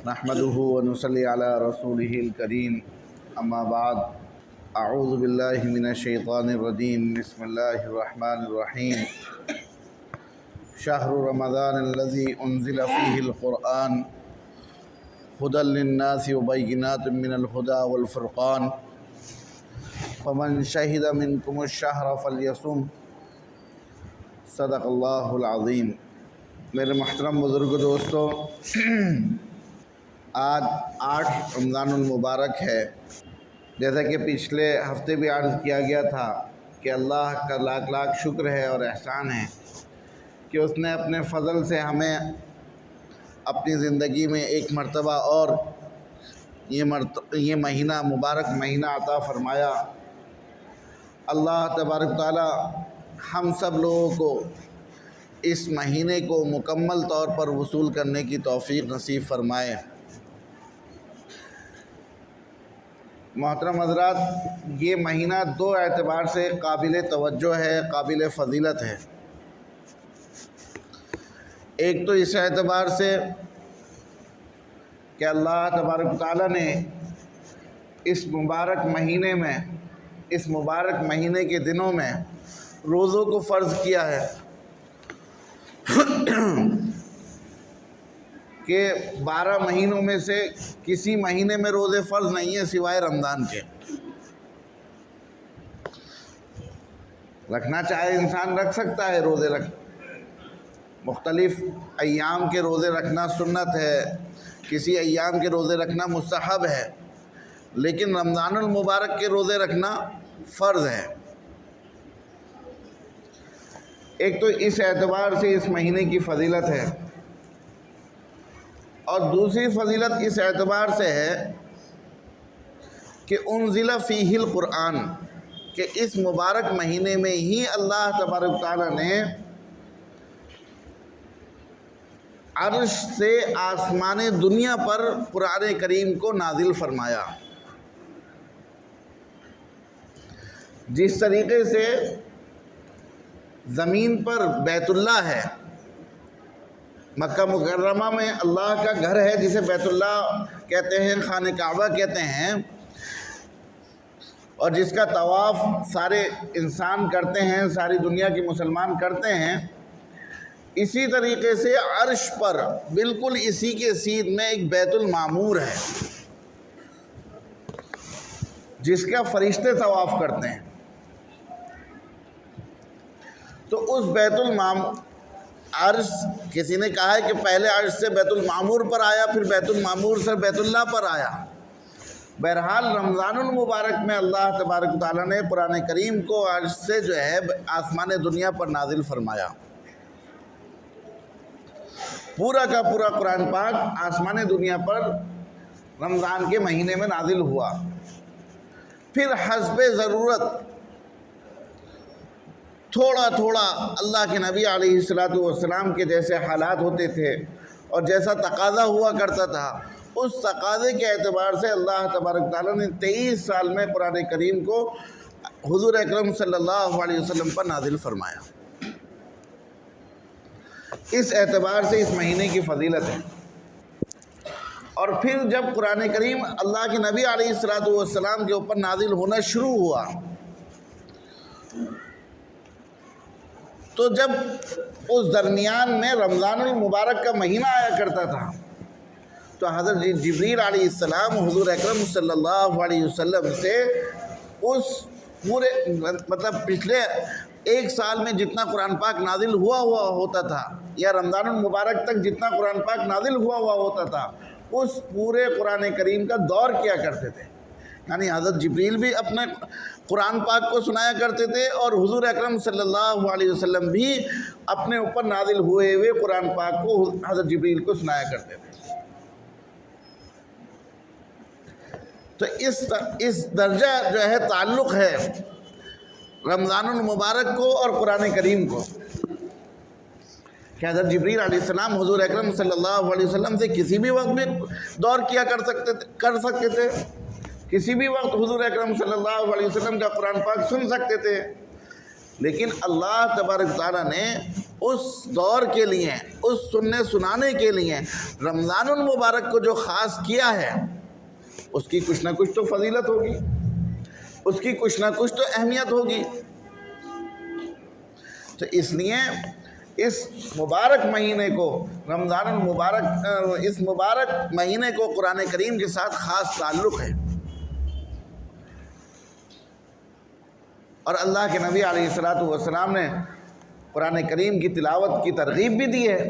نحمده ونصلي على رسوله الكريم اما بعد اعوذ باللہ من الشیطان الرجیم بسم اللہ الرحمن الرحیم شہر رمضان الذي انزل فيه القرآن هدى للناس وبينات من الهدى والفرقان فمن شهد منكم الشهر فليصم صدق اللہ العظیم۔ میرے محترم بزرگ دوستو، آج 8 رمضان المبارک ہے۔ جیسا کہ پچھلے ہفتے بھی عرض کیا گیا تھا کہ اللہ کا لاکھ لاکھ شکر ہے اور احسان ہے کہ اس نے اپنے فضل سے ہمیں اپنی زندگی میں ایک مرتبہ اور یہ مہینہ مبارک مہینہ عطا فرمایا۔ اللہ تبارک تعالی ہم سب لوگوں کو اس مہینے کو مکمل طور پر وصول کرنے کی توفیق نصیب فرمائے۔ محترم حضرات، یہ مہینہ 2 اعتبار سے قابل توجہ ہے، قابل فضیلت ہے۔ ایک تو اس اعتبار سے کہ اللہ تبارک تعالیٰ نے اس مبارک مہینے کے دنوں میں روزوں کو فرض کیا ہے کہ 12 مہینوں میں سے کسی مہینے میں روزے فرض نہیں ہیں سوائے رمضان کے۔ رکھنا چاہے انسان رکھ سکتا ہے، روزے مختلف ایام کے روزے رکھنا سنت ہے، کسی ایام کے روزے رکھنا مستحب ہے، لیکن رمضان المبارک کے روزے رکھنا فرض ہے۔ ایک تو اس اعتبار سے اس مہینے کی فضیلت ہے، اور دوسری فضیلت اس اعتبار سے ہے کہ انزل فیہ القرآن، کہ اس مبارک مہینے میں ہی اللہ تبارک تعالیٰ نے عرش سے آسمان دنیا پر قرآن کریم کو نازل فرمایا۔ جس طریقے سے زمین پر بیت اللہ ہے، مکہ مکرمہ میں اللہ کا گھر ہے جسے بیت اللہ کہتے ہیں، خانہ کعبہ کہتے ہیں، اور جس کا طواف سارے انسان کرتے ہیں، ساری دنیا کے مسلمان کرتے ہیں، اسی طریقے سے عرش پر بالکل اسی کے سیدھ میں ایک بیت المعمور ہے جس کا فرشتے طواف کرتے ہیں۔ تو اس بیت المعمور عرش، کسی نے کہا ہے کہ پہلے عرش سے بیت المعمور پر آیا، پھر بیت المعمور سے بیت اللہ پر آیا۔ بہرحال رمضان المبارک میں اللہ تبارک تعالیٰ نے قرآن کریم کو عرش سے جو ہے آسمان دنیا پر نازل فرمایا۔ پورا کا پورا قرآن پاک آسمان دنیا پر رمضان کے مہینے میں نازل ہوا۔ پھر حسب ضرورت تھوڑا تھوڑا اللہ کے نبی علیہ السلام کے جیسے حالات ہوتے تھے اور جیسا تقاضا ہوا کرتا تھا، اس تقاضے کے اعتبار سے اللہ تبارک تعالیٰ نے 23 سال میں قرآن کریم کو حضور اکرم صلی اللہ علیہ وسلم پر نازل فرمایا۔ اس اعتبار سے اس مہینے کی فضیلت ہے۔ اور پھر جب قرآن کریم اللہ کے نبی علیہ السلام کے اوپر نازل ہونا شروع ہوا، تو جب اس درمیان میں رمضان المبارک کا مہینہ آیا کرتا تھا تو حضرت جبریل علیہ السلام حضور اکرم صلی اللہ علیہ وسلم سے اس پورے پچھلے 1 سال میں جتنا قرآن پاک نازل ہوا ہوتا تھا، یا رمضان المبارک تک جتنا قرآن پاک نازل ہوا ہوتا تھا، اس پورے قرآن کریم کا دور کیا کرتے تھے۔ یعنی حضرت جبریل بھی اپنے قرآن پاک کو سنایا کرتے تھے، اور حضور اکرم صلی اللہ علیہ وسلم بھی اپنے اوپر نازل ہوئے قرآن پاک کو حضرت جبریل کو سنایا کرتے تھے۔ تو اس درجہ جو ہے تعلق ہے رمضان المبارک کو اور قرآن کریم کو کہ حضرت جبریل علیہ السلام حضور اکرم صلی اللہ علیہ وسلم سے کسی بھی وقت بھی دور کیا کر سکتے تھے، کسی بھی وقت حضور اکرم صلی اللہ علیہ وسلم کا قرآن پاک سن سکتے تھے، لیکن اللہ تبارک تعالیٰ نے اس دور کے لیے، اس سننے سنانے کے لیے رمضان المبارک کو جو خاص کیا ہے، اس کی کچھ نہ کچھ تو فضیلت ہوگی، اس کی کچھ نہ کچھ تو اہمیت ہوگی۔ تو اس لیے اس مبارک مہینے کو، رمضان المبارک، اس مبارک مہینے کو قرآن کریم کے ساتھ خاص تعلق ہے۔ اور اللہ کے نبی علیہ الصلوۃ والسلام نے قرآن کریم کی تلاوت کی ترغیب بھی دی ہے،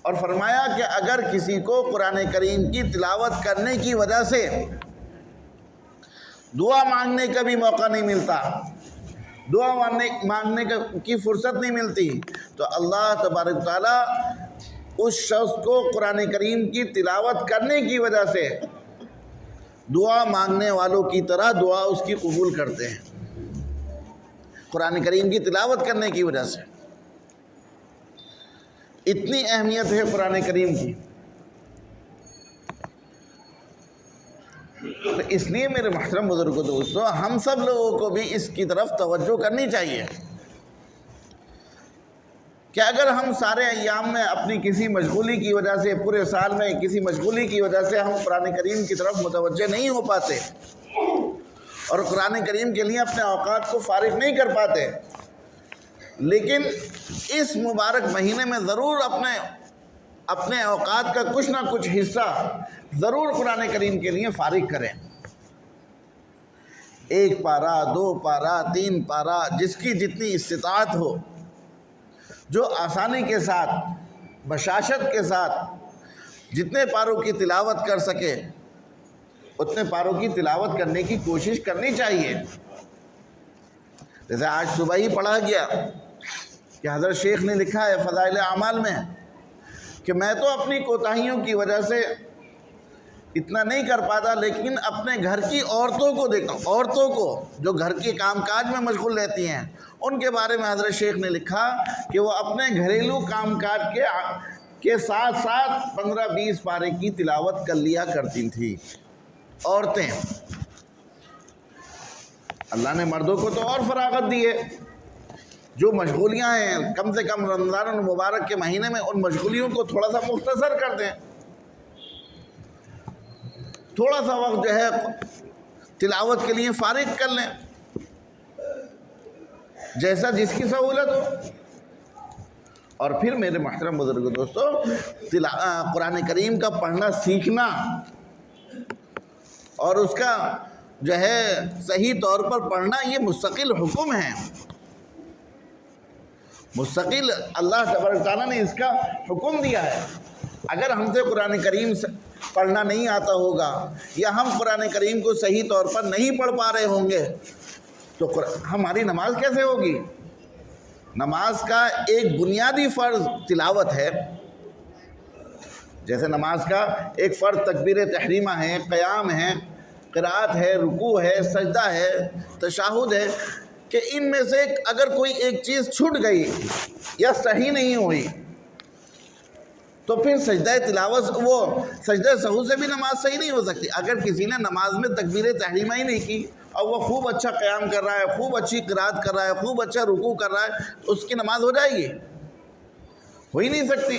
اور فرمایا کہ اگر کسی کو قرآن کریم کی تلاوت کرنے کی وجہ سے دعا مانگنے کا بھی موقع نہیں ملتا، دعا مانگنے کی فرصت نہیں ملتی، تو اللہ تبارک و تعالیٰ اس شخص کو قرآن کریم کی تلاوت کرنے کی وجہ سے دعا مانگنے والوں کی طرح دعا اس کی قبول کرتے ہیں، قرآن کریم کی تلاوت کرنے کی وجہ سے۔ اتنی اہمیت ہے قرآن کریم کی۔ تو اس لیے میرے محترم بزرگوں دوستو، ہم سب لوگوں کو بھی اس کی طرف توجہ کرنی چاہیے کہ اگر ہم سارے ایام میں اپنی کسی مشغولی کی وجہ سے، پورے سال میں کسی مشغولی کی وجہ سے ہم قرآن کریم کی طرف متوجہ نہیں ہو پاتے اور قرآن کریم کے لیے اپنے اوقات کو فارغ نہیں کر پاتے، لیکن اس مبارک مہینے میں ضرور اپنے اوقات کا کچھ نہ کچھ حصہ ضرور قرآن کریم کے لیے فارغ کریں۔ 1 پارہ، 2 پارہ، 3 پارہ، جس کی جتنی استطاعت ہو، جو آسانی کے ساتھ، بشاشت کے ساتھ جتنے پاروں کی تلاوت کر سکے اتنے پاروں کی تلاوت کرنے کی کوشش کرنی چاہیے۔ جیسے آج صبح ہی پڑھا گیا کہ حضرت شیخ نے لکھا ہے فضائل اعمال میں کہ میں تو اپنی کوتاہیوں کی وجہ سے اتنا نہیں کر پاتا، لیکن اپنے گھر کی عورتوں کو دیکھتا ہوں، عورتوں کو جو گھر کے کام کاج میں مشغول رہتی ہیں، ان کے بارے میں حضرت شیخ نے لکھا کہ وہ اپنے گھریلو کام کاج کے ساتھ ساتھ 15-20 پارے کی تلاوت کر لیا کرتی تھی عورتیں۔ اللہ نے مردوں کو تو اور فراغت دی ہے، جو مشغولیاں ہیں کم سے کم رمضان المبارک کے مہینے میں ان مشغولیوں کو تھوڑا سا مختصر کر دیں، تھوڑا سا وقت جو ہے تلاوت کے لیے فارغ کر لیں، جیسا جس کی سہولت ہو۔ اور پھر میرے محترم بزرگوں دوستو، قرآن کریم کا پڑھنا سیکھنا اور اس کا جو ہے صحیح طور پر پڑھنا، یہ مستقل حکم ہے، مستقل اللہ تبارک تعالیٰ نے اس کا حکم دیا ہے۔ اگر ہم سے قرآن کریم پڑھنا نہیں آتا ہوگا یا ہم قرآن کریم کو صحیح طور پر نہیں پڑھ پا رہے ہوں گے تو ہماری نماز کیسے ہوگی؟ نماز کا ایک بنیادی فرض تلاوت ہے، جیسے نماز کا ایک فرض تکبیر تحریمہ ہے، قیام ہے، قرات ہے، رکوع ہے، سجدہ ہے، تشہد ہے، کہ ان میں سے اگر کوئی ایک چیز چھوٹ گئی یا صحیح نہیں ہوئی تو پھر سجدہ تلاوت، وہ سجدہ سہو سے بھی نماز صحیح نہیں ہو سکتی۔ اگر کسی نے نماز میں تکبیر تحریمہ ہی نہیں کی اور وہ خوب اچھا قیام کر رہا ہے، خوب اچھی قرات کر رہا ہے، خوب اچھا رکوع کر رہا ہے، تو اس کی نماز ہو جائے گی؟ ہو ہی نہیں سکتی۔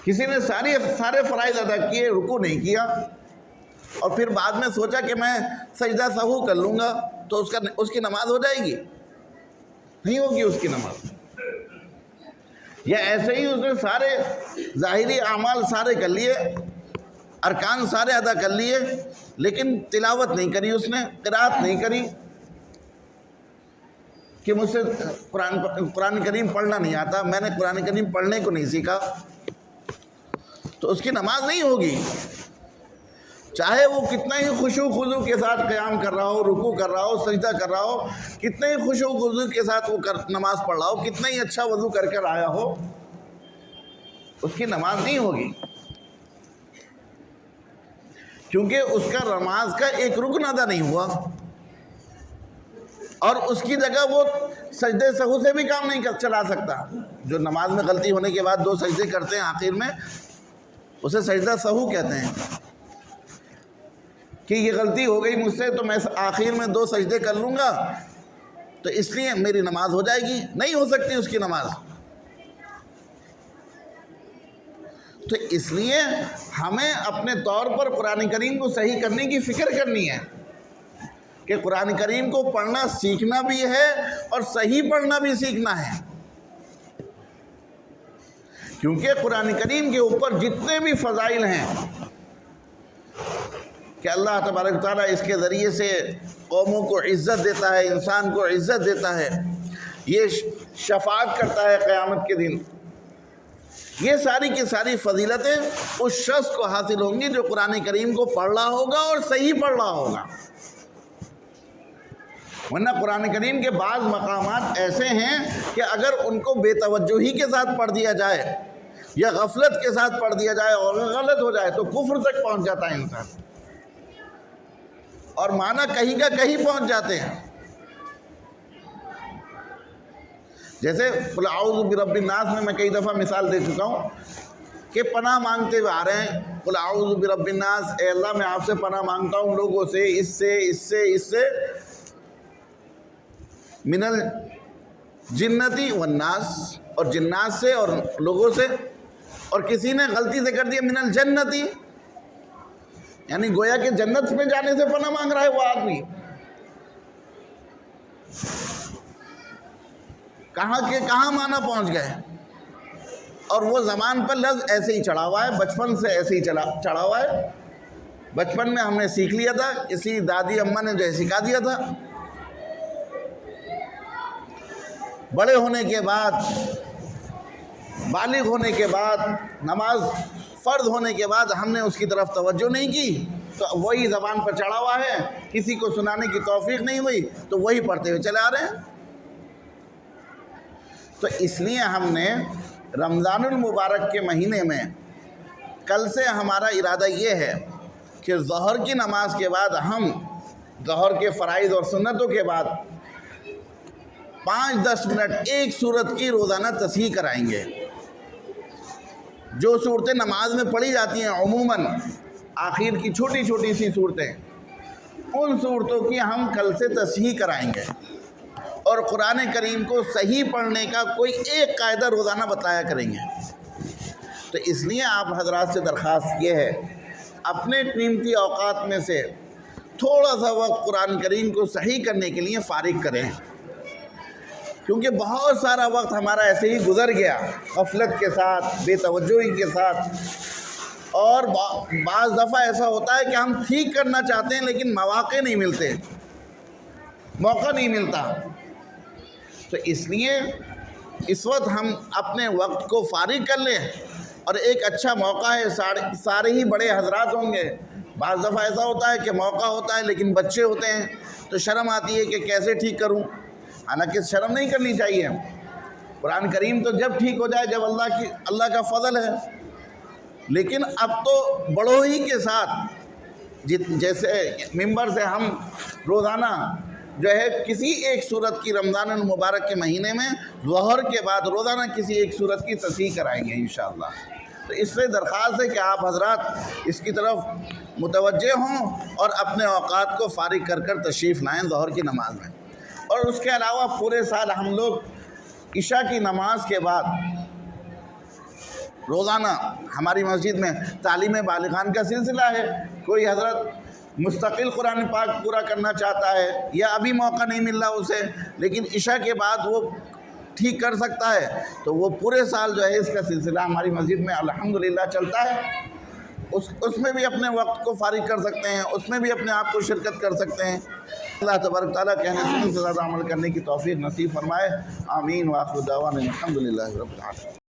کسی نے سارے فرائض ادا کیے، رکوع نہیں کیا، اور پھر بعد میں سوچا کہ میں سجدہ سہو کر لوں گا تو اس کی نماز ہو جائے گی؟ نہیں ہوگی اس کی نماز۔ یا ایسے ہی اس نے سارے ظاہری اعمال سارے کر لیے، ارکان سارے ادا کر لیے، لیکن تلاوت نہیں کری، اس نے قرات نہیں کری کہ مجھ سے قرآن کریم پڑھنا نہیں آتا، میں نے قرآن کریم پڑھنے کو نہیں سیکھا، تو اس کی نماز نہیں ہوگی۔ چاہے وہ کتنا ہی خشوع خضوع کے ساتھ قیام کر رہا ہو، رکوع کر رہا ہو، سجدہ کر رہا ہو، کتنے ہی خشوع خضوع کے ساتھ وہ نماز پڑھ رہا ہو، کتنا ہی اچھا وضو کر کر آیا ہو، اس کی نماز نہیں ہوگی، کیونکہ اس کا نماز کا ایک رکن ادا نہیں ہوا، اور اس کی جگہ وہ سجدے سہو سے بھی کام نہیں چلا سکتا۔ جو نماز میں غلطی ہونے کے بعد 2 سجدے کرتے ہیں آخر میں، اسے سجدہ سہو کہتے ہیں، کہ یہ غلطی ہو گئی مجھ سے تو میں آخر میں 2 سجدے کر لوں گا تو اس لیے میری نماز ہو جائے گی، نہیں ہو سکتی اس کی نماز۔ تو اس لیے ہمیں اپنے طور پر قرآن کریم کو صحیح کرنے کی فکر کرنی ہے کہ قرآن کریم کو پڑھنا سیکھنا بھی ہے اور صحیح پڑھنا بھی سیکھنا ہے، کیونکہ قرآن کریم کے اوپر جتنے بھی فضائل ہیں کہ اللہ تبارک و تعالیٰ اس کے ذریعے سے قوموں کو عزت دیتا ہے، انسان کو عزت دیتا ہے، یہ شفاعت کرتا ہے قیامت کے دن، یہ ساری کی ساری فضیلتیں اس شخص کو حاصل ہوں گی جو قرآن کریم کو پڑھ رہا ہوگا اور صحیح پڑھ رہا ہوگا۔ ورنہ قرآن کریم کے بعض مقامات ایسے ہیں کہ اگر ان کو بے توجہی کے ساتھ پڑھ دیا جائے یا غفلت کے ساتھ پڑھ دیا جائے اور غلط ہو جائے تو کفر تک پہنچ جاتا ہے انسان، اور معنی کہیں کا کہیں پہنچ جاتے ہیں۔ جیسے قل اعوذ برب الناس میں کئی دفعہ مثال دے چکا ہوں کہ پناہ مانگتے ہوئے آ رہے ہیں، قل اعوذ برب الناس، اے اللہ میں آپ سے پناہ مانگتا ہوں لوگوں سے، اس سے من الجنتی والناس، اور جنات سے اور لوگوں سے، اور کسی نے غلطی سے کر دیا من الجنتی، یعنی گویا کہ جنت میں جانے سے پناہ مانگ رہا ہے وہ آدمی۔ کہاں معنی پہنچ گئے، اور وہ زبان پر لفظ ایسے ہی چڑھا ہوا ہے، بچپن سے ایسے ہی چڑھا ہوا ہے، بچپن میں ہم نے سیکھ لیا تھا، کسی دادی اماں نے جو ہے سکھا دیا تھا، بڑے ہونے کے بعد، بالغ ہونے کے بعد، نماز فرض ہونے کے بعد ہم نے اس کی طرف توجہ نہیں کی تو وہی زبان پر چڑھا ہوا ہے، کسی کو سنانے کی توفیق نہیں ہوئی تو وہی پڑھتے ہوئے چلے آ رہے ہیں۔ تو اس لیے ہم نے رمضان المبارک کے مہینے میں کل سے ہمارا ارادہ یہ ہے کہ ظہر کی نماز کے بعد ہم ظہر کے فرائض اور سنتوں کے بعد 5-10 منٹ ایک سورت کی روزانہ تصحیح کرائیں گے۔ جو صورتیں نماز میں پڑھی جاتی ہیں عموماً آخر کی چھوٹی چھوٹی سی صورتیں، ان صورتوں کی ہم کل سے تصحیح کرائیں گے، اور قرآن کریم کو صحیح پڑھنے کا کوئی ایک قاعدہ روزانہ بتایا کریں گے۔ تو اس لیے آپ حضرات سے درخواست یہ ہے اپنے قیمتی اوقات میں سے تھوڑا سا وقت قرآن کریم کو صحیح کرنے کے لیے فارغ کریں، کیونکہ بہت سارا وقت ہمارا ایسے ہی گزر گیا غفلت کے ساتھ، بے توجہی کے ساتھ، اور بعض دفعہ ایسا ہوتا ہے کہ ہم ٹھیک کرنا چاہتے ہیں لیکن مواقع نہیں ملتے، موقع نہیں ملتا۔ تو اس لیے اس وقت ہم اپنے وقت کو فارغ کر لیں، اور ایک اچھا موقع ہے، سارے ہی بڑے حضرات ہوں گے، بعض دفعہ ایسا ہوتا ہے کہ موقع ہوتا ہے لیکن بچے ہوتے ہیں تو شرم آتی ہے کہ کیسے ٹھیک کروں، حالانکہ شرم نہیں کرنی چاہیے۔ قرآن کریم تو جب ٹھیک ہو جائے جب اللہ کا فضل ہے، لیکن اب تو بڑوں ہی کے ساتھ جیسے ممبر سے ہم روزانہ جو ہے کسی ایک صورت کی رمضان المبارک کے مہینے میں ظہر کے بعد روزانہ کسی ایک صورت کی تصحیح کرائیں گے انشاءاللہ۔ تو اس سے درخواست ہے کہ آپ حضرات اس کی طرف متوجہ ہوں اور اپنے اوقات کو فارغ کر تشریف لائیں ظہر کی نماز میں۔ اور اس کے علاوہ پورے سال ہم لوگ عشاء کی نماز کے بعد روزانہ ہماری مسجد میں تعلیم بالغان کا سلسلہ ہے، کوئی حضرت مستقل قرآن پاک پورا کرنا چاہتا ہے یا ابھی موقع نہیں مل رہا اسے لیکن عشاء کے بعد وہ ٹھیک کر سکتا ہے، تو وہ پورے سال جو ہے اس کا سلسلہ ہماری مسجد میں الحمدللہ چلتا ہے، اس میں بھی اپنے وقت کو فارغ کر سکتے ہیں، اس میں بھی اپنے آپ کو شرکت کر سکتے ہیں۔ اللہ تبارک تعالیٰ کہنے سننے سے زیادہ عمل کرنے کی توفیق نصیب فرمائے، آمین، وآخر دعوانا الحمدللہ رب العالمین۔